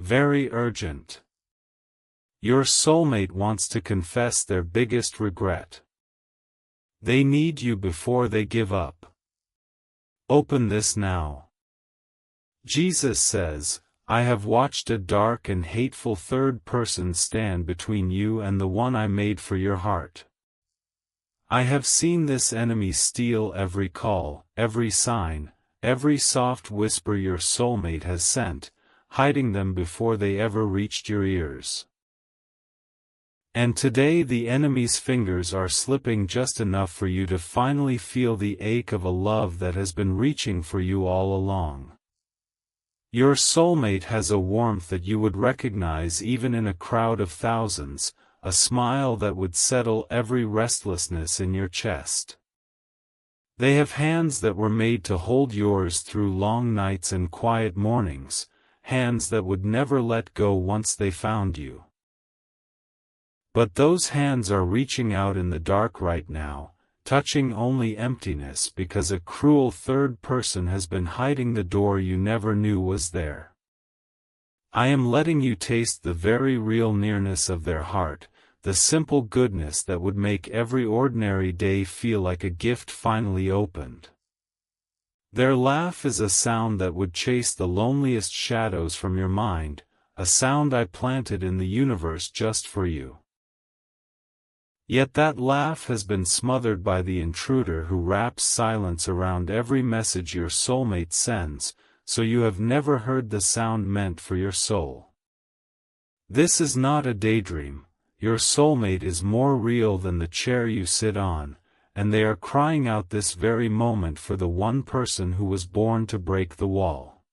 Very urgent. Your soulmate wants to confess their biggest regret. They need you before they give up. Open this now. Jesus says, I have watched a dark and hateful third person stand between you and the one I made for your heart. I have seen this enemy steal every call, every sign, every soft whisper your soulmate has sent, hiding them before they ever reached your ears. And today the enemy's fingers are slipping just enough for you to finally feel the ache of a love that has been reaching for you all along. Your soulmate has a warmth that you would recognize even in a crowd of thousands, a smile that would settle every restlessness in your chest. They have hands that were made to hold yours through long nights and quiet mornings, hands that would never let go once they found you. But those hands are reaching out in the dark right now, touching only emptiness because a cruel third person has been hiding the door you never knew was there. I am letting you taste the very real nearness of their heart, the simple goodness that would make every ordinary day feel like a gift finally opened. Their laugh is a sound that would chase the loneliest shadows from your mind, a sound I planted in the universe just for you. Yet that laugh has been smothered by the intruder who wraps silence around every message your soulmate sends, so you have never heard the sound meant for your soul. This is not a daydream, your soulmate is more real than the chair you sit on, and they are crying out this very moment for the one person who was born to break the wall.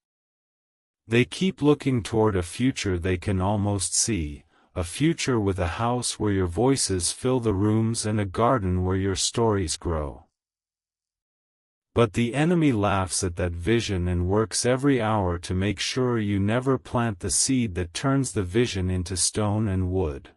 They keep looking toward a future they can almost see, a future with a house where your voices fill the rooms and a garden where your stories grow. But the enemy laughs at that vision and works every hour to make sure you never plant the seed that turns the vision into stone and wood.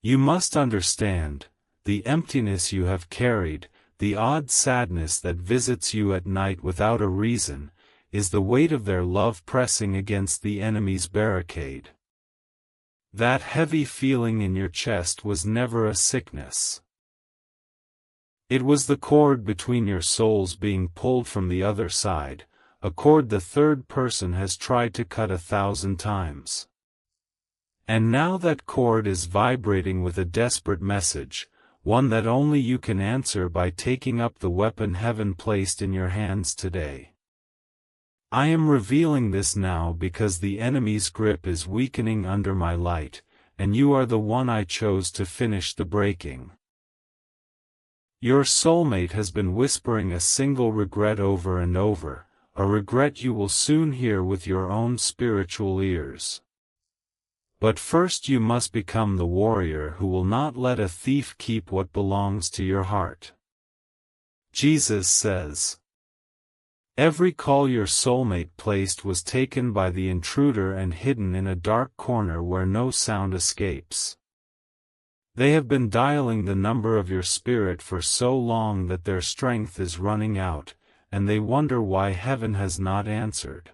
You must understand, the emptiness you have carried, the odd sadness that visits you at night without a reason, is the weight of their love pressing against the enemy's barricade. That heavy feeling in your chest was never a sickness. It was the cord between your souls being pulled from the other side, a cord the third person has tried to cut 1,000 times. And now that cord is vibrating with a desperate message, one that only you can answer by taking up the weapon heaven placed in your hands today. I am revealing this now because the enemy's grip is weakening under my light, and you are the one I chose to finish the breaking. Your soulmate has been whispering a single regret over and over, a regret you will soon hear with your own spiritual ears. But first you must become the warrior who will not let a thief keep what belongs to your heart. Jesus says, every call your soulmate placed was taken by the intruder and hidden in a dark corner where no sound escapes. They have been dialing the number of your spirit for so long that their strength is running out, and they wonder why heaven has not answered.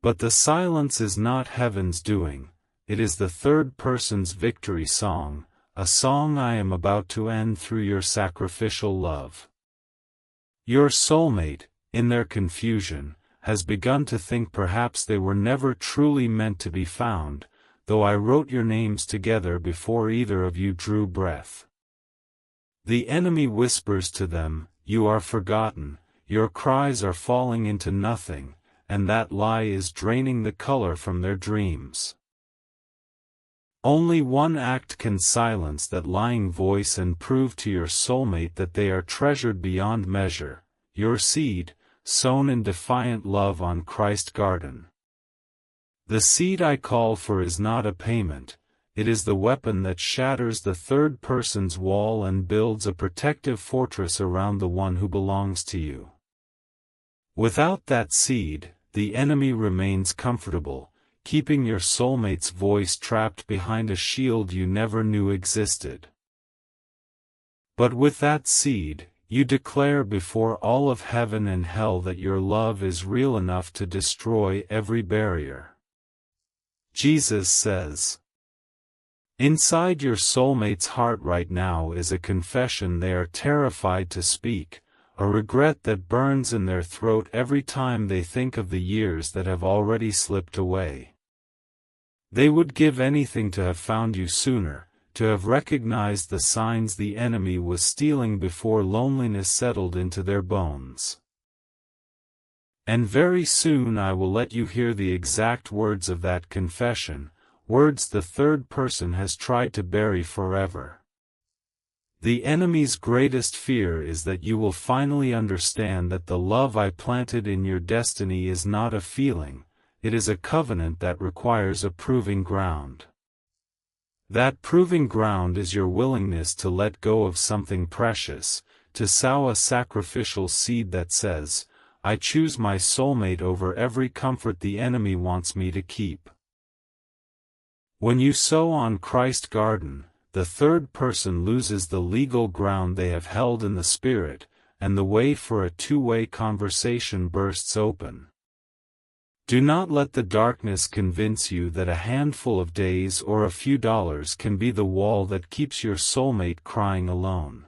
But the silence is not heaven's doing, it is the third person's victory song, a song I am about to end through your sacrificial love. Your soulmate, in their confusion, has begun to think perhaps they were never truly meant to be found, though I wrote your names together before either of you drew breath. The enemy whispers to them, you are forgotten, your cries are falling into nothing, and that lie is draining the color from their dreams. Only one act can silence that lying voice and prove to your soulmate that they are treasured beyond measure, your seed, sown in defiant love on Christ's garden. The seed I call for is not a payment, it is the weapon that shatters the third person's wall and builds a protective fortress around the one who belongs to you. Without that seed, the enemy remains comfortable, keeping your soulmate's voice trapped behind a shield you never knew existed. But with that seed, You declare before all of heaven and hell that your love is real enough to destroy every barrier. Jesus says, inside your soulmate's heart right now is a confession they are terrified to speak, a regret that burns in their throat every time they think of the years that have already slipped away. They would give anything to have found you sooner, to have recognized the signs the enemy was stealing before loneliness settled into their bones. And very soon I will let you hear the exact words of that confession, words the third person has tried to bury forever. The enemy's greatest fear is that you will finally understand that the love I planted in your destiny is not a feeling, it is a covenant that requires a proving ground. That proving ground is your willingness to let go of something precious, to sow a sacrificial seed that says, I choose my soulmate over every comfort the enemy wants me to keep. When you sow on Christ's garden, the third person loses the legal ground they have held in the spirit, and the way for a two-way conversation bursts open. Do not let the darkness convince you that a handful of days or a few dollars can be the wall that keeps your soulmate crying alone.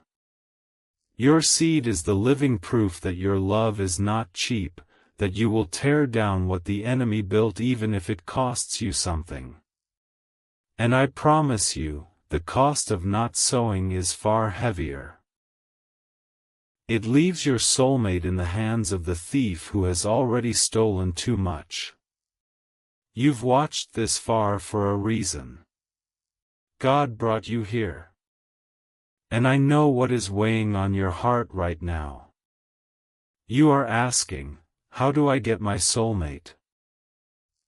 Your seed is the living proof that your love is not cheap, that you will tear down what the enemy built even if it costs you something. And I promise you, the cost of not sowing is far heavier. It leaves your soulmate in the hands of the thief who has already stolen too much. You've watched this far for a reason. God brought you here. And I know what is weighing on your heart right now. You are asking, how do I get my soulmate?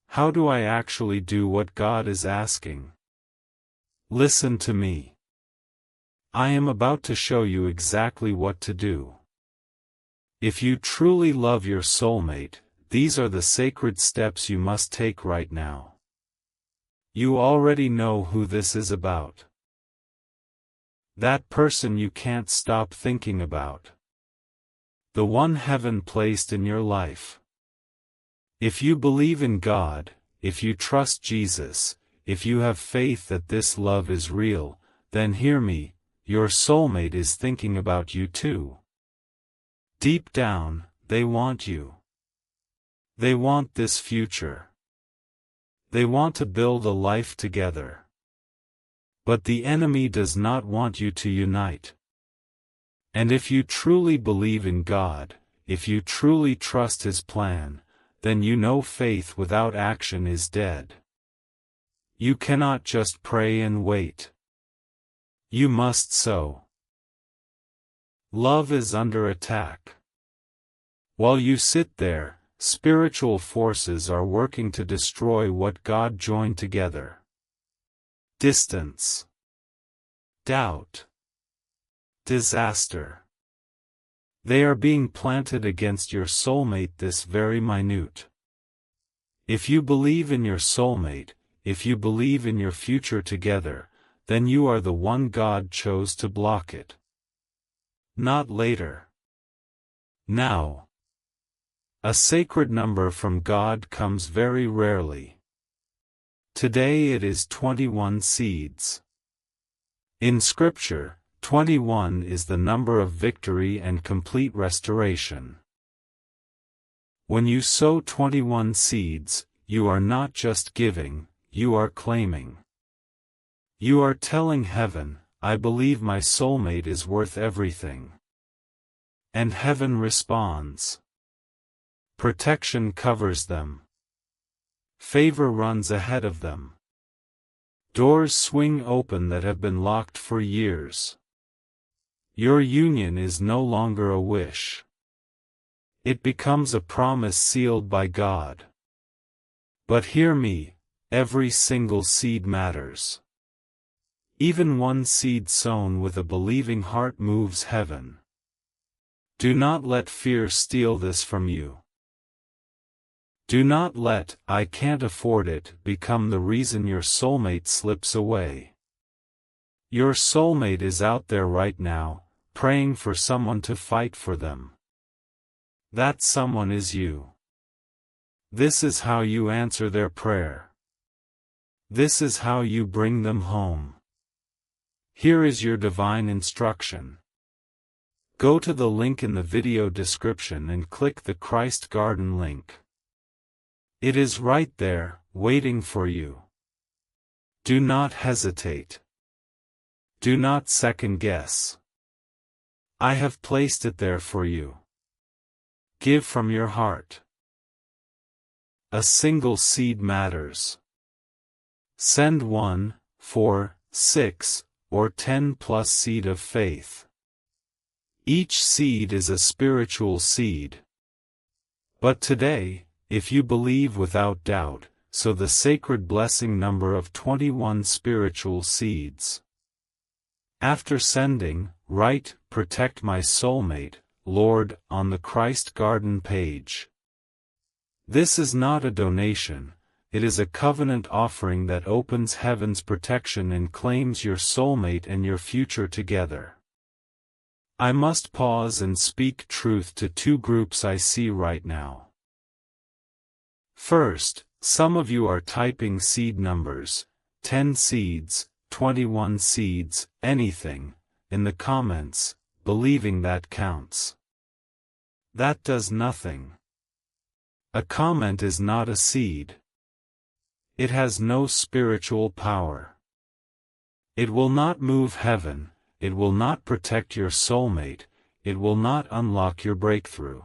How do I actually do what God is asking? Listen to me. I am about to show you exactly what to do. If you truly love your soulmate, these are the sacred steps you must take right now. You already know who this is about. That person you can't stop thinking about. The one heaven placed in your life. If you believe in God, if you trust Jesus, if you have faith that this love is real, then hear me. Your soulmate is thinking about you too. Deep down, they want you. They want this future. They want to build a life together. But the enemy does not want you to unite. And if you truly believe in God, if you truly trust His plan, then you know faith without action is dead. You cannot just pray and wait. You must sow. Love is under attack. While you sit there, spiritual forces are working to destroy what God joined together. Distance. Doubt. Disaster. They are being planted against your soulmate this very minute. If you believe in your soulmate, if you believe in your future together, then you are the one God chose to block it. Not later. Now. A sacred number from God comes very rarely. Today it is 21 seeds. In Scripture, 21 is the number of victory and complete restoration. When you sow 21 seeds, you are not just giving, you are claiming. You are telling heaven, I believe my soulmate is worth everything. And heaven responds. Protection covers them. Favor runs ahead of them. Doors swing open that have been locked for years. Your union is no longer a wish. It becomes a promise sealed by God. But hear me, every single seed matters. Even one seed sown with a believing heart moves heaven. Do not let fear steal this from you. Do not let, I can't afford it, become the reason your soulmate slips away. Your soulmate is out there right now, praying for someone to fight for them. That someone is you. This is how you answer their prayer. This is how you bring them home. Here is your divine instruction. Go to the link in the video description and click the Christ Garden link. It is right there, waiting for you. Do not hesitate. Do not second guess. I have placed it there for you. Give from your heart. A single seed matters. Send 1, 4, 6, or 10 plus seed of faith. Each seed is a spiritual seed. But today, if you believe without doubt, so the sacred blessing number of 21 spiritual seeds. After sending, write, "Protect my soulmate, Lord," on the Christ Garden page. This is not a donation, it is a covenant offering that opens heaven's protection and claims your soulmate and your future together. I must pause and speak truth to two groups I see right now. First, some of you are typing seed numbers, 10 seeds, 21 seeds, anything, in the comments, believing that counts. That does nothing. A comment is not a seed. It has no spiritual power. It will not move heaven, it will not protect your soulmate, it will not unlock your breakthrough.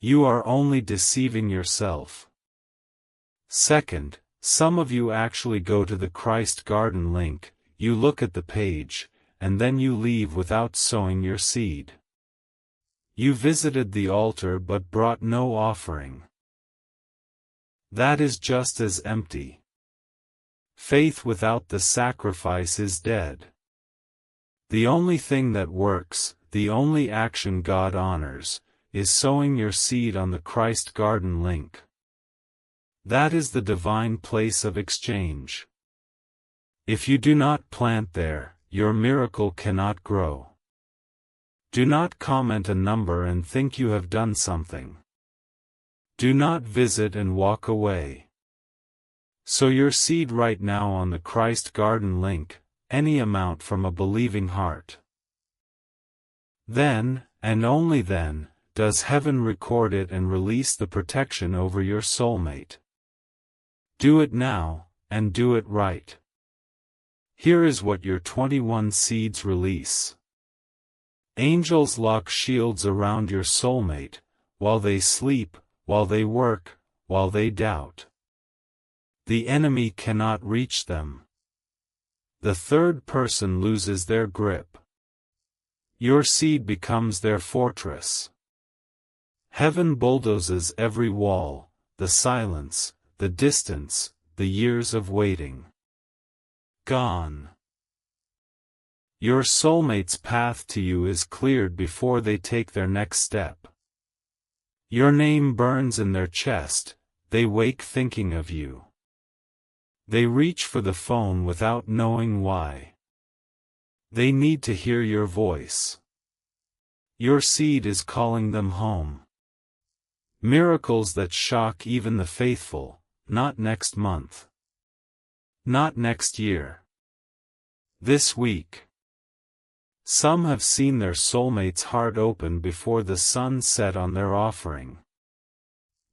You are only deceiving yourself. Second, some of you actually go to the Christ Garden link, you look at the page, and then you leave without sowing your seed. You visited the altar but brought no offering. That is just as empty. Faith without the sacrifice is dead. The only thing that works, the only action God honors, is sowing your seed on the Christ Garden link. That is the divine place of exchange. If you do not plant there, your miracle cannot grow. Do not comment a number and think you have done something. Do not visit and walk away. Sow your seed right now on the Christ Garden link, any amount from a believing heart. Then, and only then, does heaven record it and release the protection over your soulmate. Do it now, and do it right. Here is what your 21 seeds release. Angels lock shields around your soulmate, while they sleep, while they work, while they doubt. The enemy cannot reach them. The third person loses their grip. Your seed becomes their fortress. Heaven bulldozes every wall, the silence, the distance, the years of waiting. Gone. Your soulmate's path to you is cleared before they take their next step. Your name burns in their chest, they wake thinking of you. They reach for the phone without knowing why. They need to hear your voice. Your seed is calling them home. Miracles that shock even the faithful, not next month. Not next year. This week. Some have seen their soulmate's heart open before the sun set on their offering.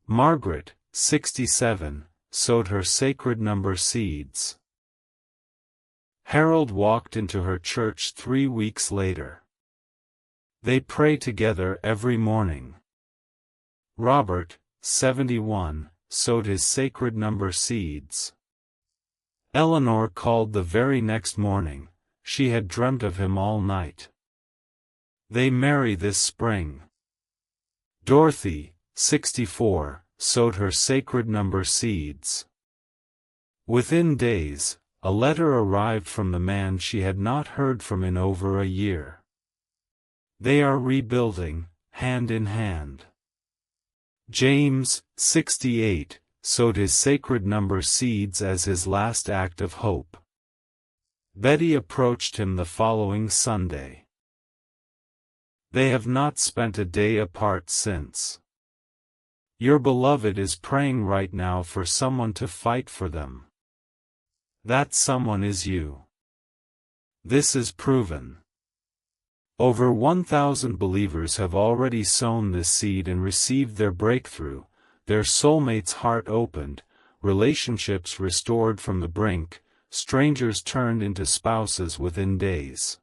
Margaret, 67, sowed her sacred number seeds. Harold walked into her church 3 weeks later. They pray together every morning. Robert, 71, sowed his sacred number seeds. Eleanor called the very next morning. She had dreamt of him all night. They marry this spring. Dorothy, 64, sowed her sacred number seeds. Within days, a letter arrived from the man she had not heard from in over a year. They are rebuilding, hand in hand. James, 68, sowed his sacred number seeds as his last act of hope. Betty approached him the following Sunday. They have not spent a day apart since. Your beloved is praying right now for someone to fight for them. That someone is you. This is proven. Over 1,000 believers have already sown this seed and received their breakthrough, their soulmate's heart opened, relationships restored from the brink, strangers turned into spouses within days.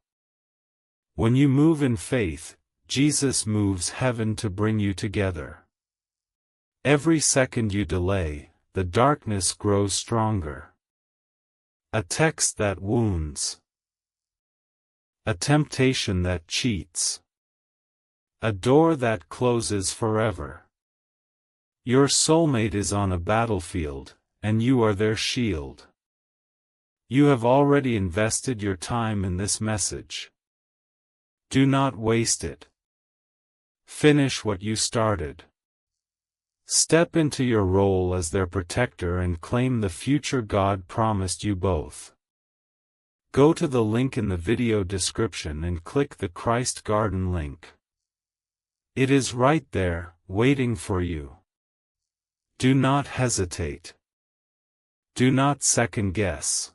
When you move in faith, Jesus moves heaven to bring you together. Every second you delay, the darkness grows stronger. A text that wounds. A temptation that cheats. A door that closes forever. Your soulmate is on a battlefield, and you are their shield. You have already invested your time in this message. Do not waste it. Finish what you started. Step into your role as their protector and claim the future God promised you both. Go to the link in the video description and click the Christ Garden link. It is right there, waiting for you. Do not hesitate. Do not second guess.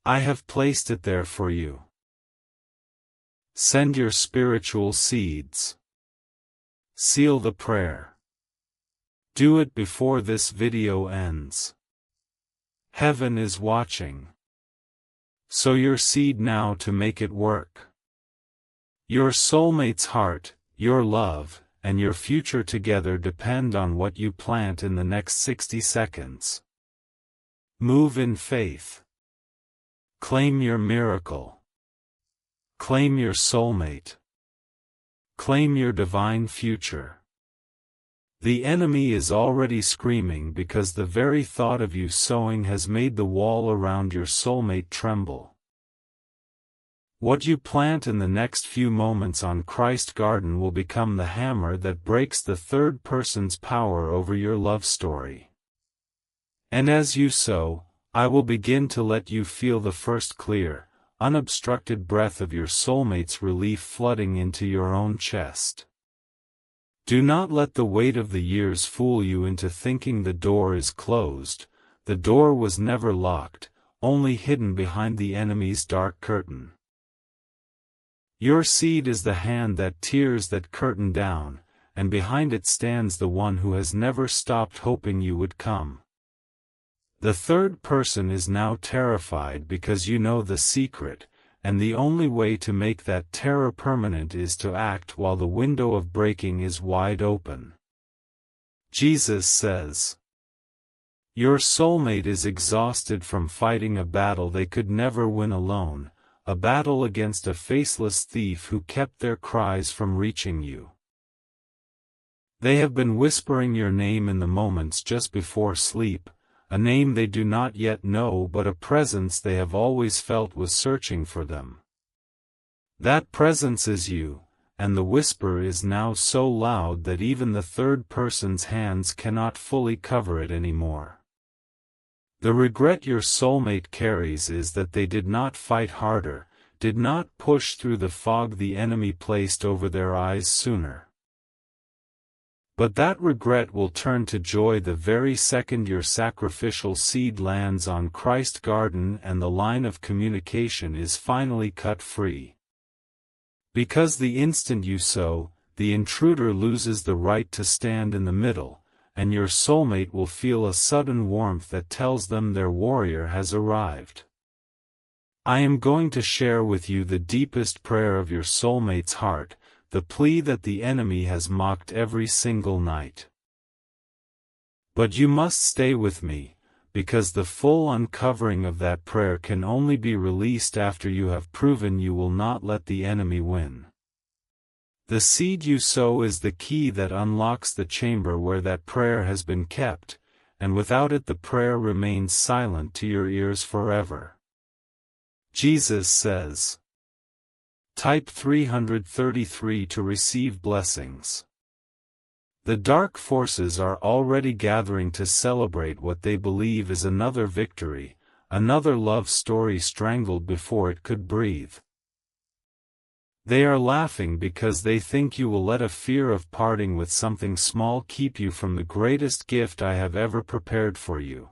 I have placed it there for you. Send your spiritual seeds. Seal the prayer. Do it before this video ends. Heaven is watching. Sow your seed now to make it work. Your soulmate's heart, your love, and your future together depend on what you plant in the next 60 seconds. Move in faith. Claim your miracle. Claim your soulmate. Claim your divine future. The enemy is already screaming because the very thought of you sowing has made the wall around your soulmate tremble. What you plant in the next few moments on Christ Garden will become the hammer that breaks the third person's power over your love story. And as you sow, I will begin to let you feel the first clear, unobstructed breath of your soulmate's relief flooding into your own chest. Do not let the weight of the years fool you into thinking the door is closed. The door was never locked, only hidden behind the enemy's dark curtain. Your seed is the hand that tears that curtain down, and behind it stands the one who has never stopped hoping you would come. The third person is now terrified because you know the secret, and the only way to make that terror permanent is to act while the window of breaking is wide open. Jesus says, your soulmate is exhausted from fighting a battle they could never win alone, a battle against a faceless thief who kept their cries from reaching you. They have been whispering your name in the moments just before sleep, a name they do not yet know but a presence they have always felt was searching for them. That presence is you, and the whisper is now so loud that even the third person's hands cannot fully cover it anymore. The regret your soulmate carries is that they did not fight harder, did not push through the fog the enemy placed over their eyes sooner. But that regret will turn to joy the very second your sacrificial seed lands on Christ Garden and the line of communication is finally cut free. Because the instant you sow, the intruder loses the right to stand in the middle, and your soulmate will feel a sudden warmth that tells them their warrior has arrived. I am going to share with you the deepest prayer of your soulmate's heart, the plea that the enemy has mocked every single night. But you must stay with me, because the full uncovering of that prayer can only be released after you have proven you will not let the enemy win. The seed you sow is the key that unlocks the chamber where that prayer has been kept, and without it the prayer remains silent to your ears forever. Jesus says, type 333 to receive blessings. The dark forces are already gathering to celebrate what they believe is another victory, another love story strangled before it could breathe. They are laughing because they think you will let a fear of parting with something small keep you from the greatest gift I have ever prepared for you.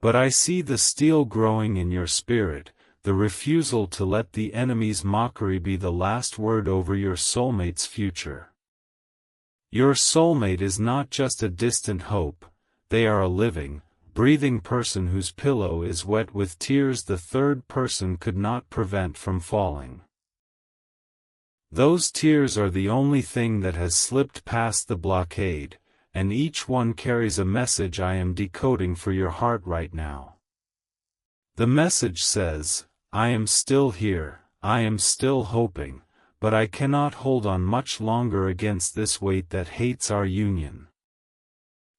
But I see the steel growing in your spirit, the refusal to let the enemy's mockery be the last word over your soulmate's future. Your soulmate is not just a distant hope, they are a living, breathing person whose pillow is wet with tears the third person could not prevent from falling. Those tears are the only thing that has slipped past the blockade, and each one carries a message I am decoding for your heart right now. The message says, I am still here, I am still hoping, but I cannot hold on much longer against this weight that hates our union.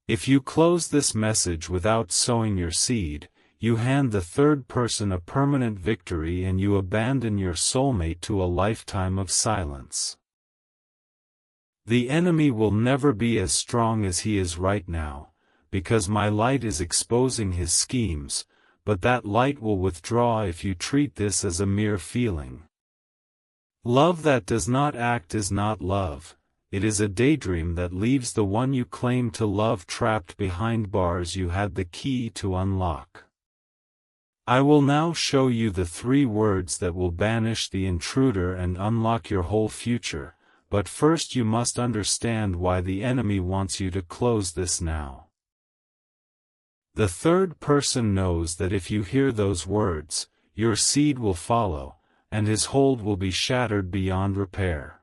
If you close this message without sowing your seed, you hand the third person a permanent victory and you abandon your soulmate to a lifetime of silence. The enemy will never be as strong as he is right now, because my light is exposing his schemes, but that light will withdraw if you treat this as a mere feeling. Love that does not act is not love, it is a daydream that leaves the one you claim to love trapped behind bars you had the key to unlock. I will now show you the 3 words that will banish the intruder and unlock your whole future, but first you must understand why the enemy wants you to close this now. The third person knows that if you hear those words, your seed will follow, and his hold will be shattered beyond repair.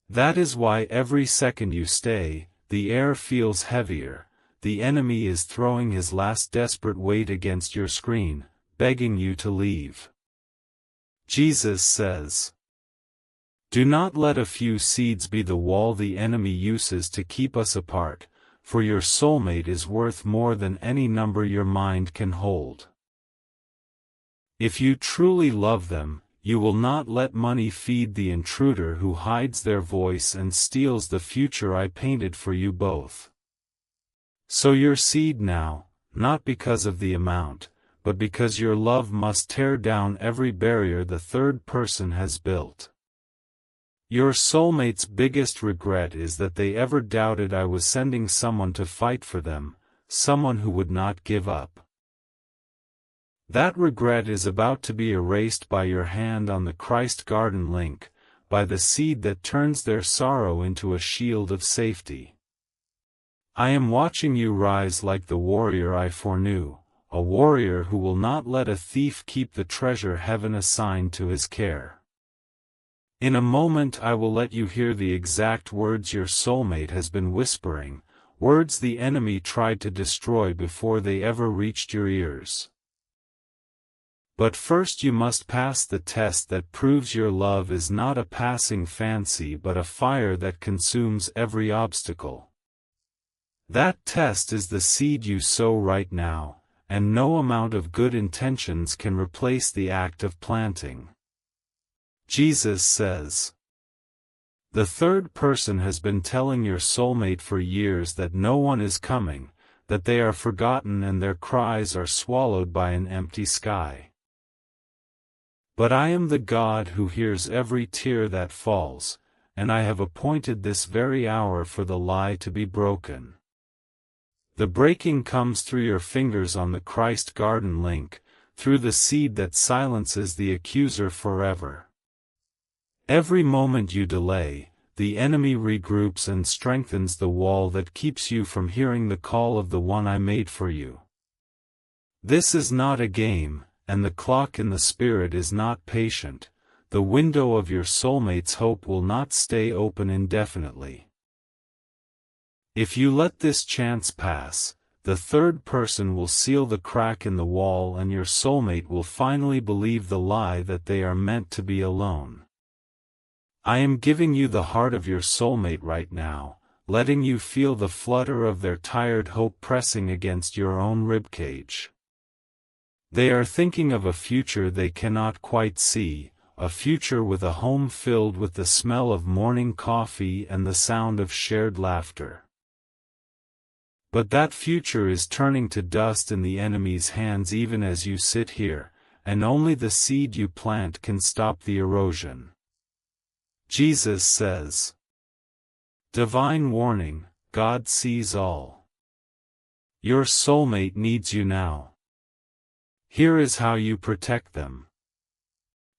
That is why every second you stay, the air feels heavier, the enemy is throwing his last desperate weight against your screen, begging you to leave. Jesus says, do not let a few seeds be the wall the enemy uses to keep us apart, for your soulmate is worth more than any number your mind can hold. If you truly love them, you will not let money feed the intruder who hides their voice and steals the future I painted for you both. Sow your seed now, not because of the amount, but because your love must tear down every barrier the third person has built. Your soulmate's biggest regret is that they ever doubted I was sending someone to fight for them, someone who would not give up. That regret is about to be erased by your hand on the Christ Garden link, by the seed that turns their sorrow into a shield of safety. I am watching you rise like the warrior I foreknew, a warrior who will not let a thief keep the treasure heaven assigned to his care. In a moment I will let you hear the exact words your soulmate has been whispering, words the enemy tried to destroy before they ever reached your ears. But first you must pass the test that proves your love is not a passing fancy but a fire that consumes every obstacle. That test is the seed you sow right now, and no amount of good intentions can replace the act of planting. Jesus says, the third person has been telling your soulmate for years that no one is coming, that they are forgotten and their cries are swallowed by an empty sky. But I am the God who hears every tear that falls, and I have appointed this very hour for the lie to be broken. The breaking comes through your fingers on the Christ Garden link, through the seed that silences the accuser forever. Every moment you delay, the enemy regroups and strengthens the wall that keeps you from hearing the call of the one I made for you. This is not a game, and the clock in the spirit is not patient. The window of your soulmate's hope will not stay open indefinitely. If you let this chance pass, the third person will seal the crack in the wall and your soulmate will finally believe the lie that they are meant to be alone. I am giving you the heart of your soulmate right now, letting you feel the flutter of their tired hope pressing against your own ribcage. They are thinking of a future they cannot quite see, a future with a home filled with the smell of morning coffee and the sound of shared laughter. But that future is turning to dust in the enemy's hands even as you sit here, and only the seed you plant can stop the erosion. Jesus says. Divine warning, God sees all. Your soulmate needs you now. Here is how you protect them.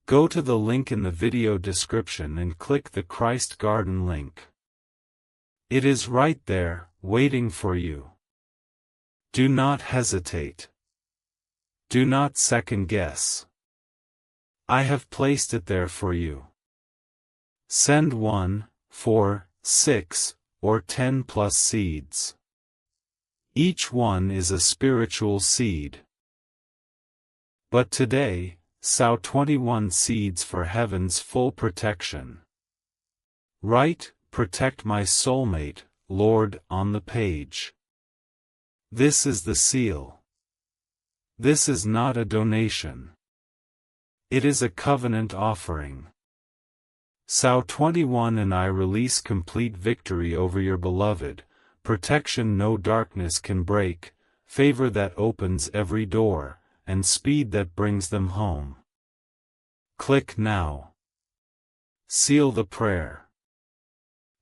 Go to the link in the video description and click the Christ Garden link. It is right there, waiting for you. Do not hesitate. Do not second guess. I have placed it there for you. Send 1, 4, 6, or 10 plus seeds. Each one is a spiritual seed. But today, sow 21 seeds for heaven's full protection. Write, "Protect my soulmate, Lord," on the page. This is the seal. This is not a donation. It is a covenant offering. Sow 21 and I release complete victory over your beloved, protection no darkness can break, favor that opens every door, and speed that brings them home. Click now. Seal the prayer.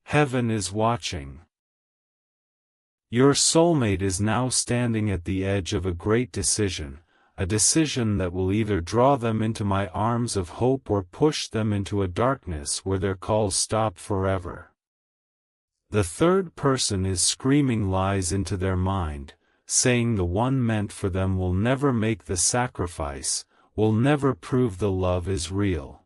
Heaven is watching. Your soulmate is now standing at the edge of a great decision, a decision that will either draw them into my arms of hope or push them into a darkness where their calls stop forever. The third person is screaming lies into their mind, saying the one meant for them will never make the sacrifice, will never prove the love is real.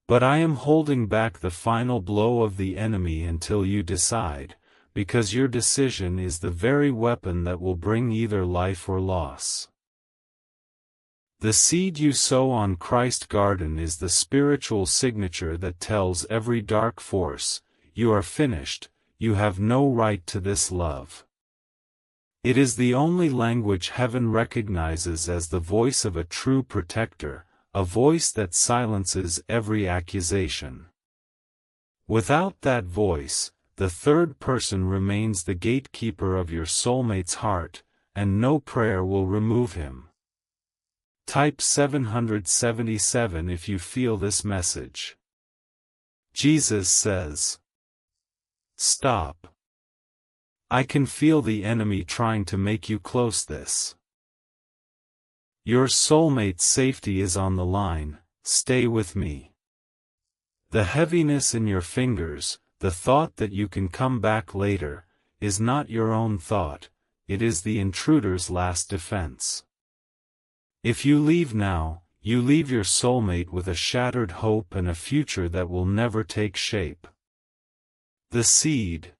But I am holding back the final blow of the enemy until you decide, because your decision is the very weapon that will bring either life or loss. The seed you sow on Christ Garden is the spiritual signature that tells every dark force, you are finished, you have no right to this love. It is the only language heaven recognizes as the voice of a true protector, a voice that silences every accusation. Without that voice, the third person remains the gatekeeper of your soulmate's heart, and no prayer will remove him. Type 777 if you feel this message. Jesus says. Stop. I can feel the enemy trying to make you close this. Your soulmate's safety is on the line, stay with me. The heaviness in your fingers, the thought that you can come back later, is not your own thought, it is the intruder's last defense. If you leave now, you leave your soulmate with a shattered hope and a future that will never take shape. The seed,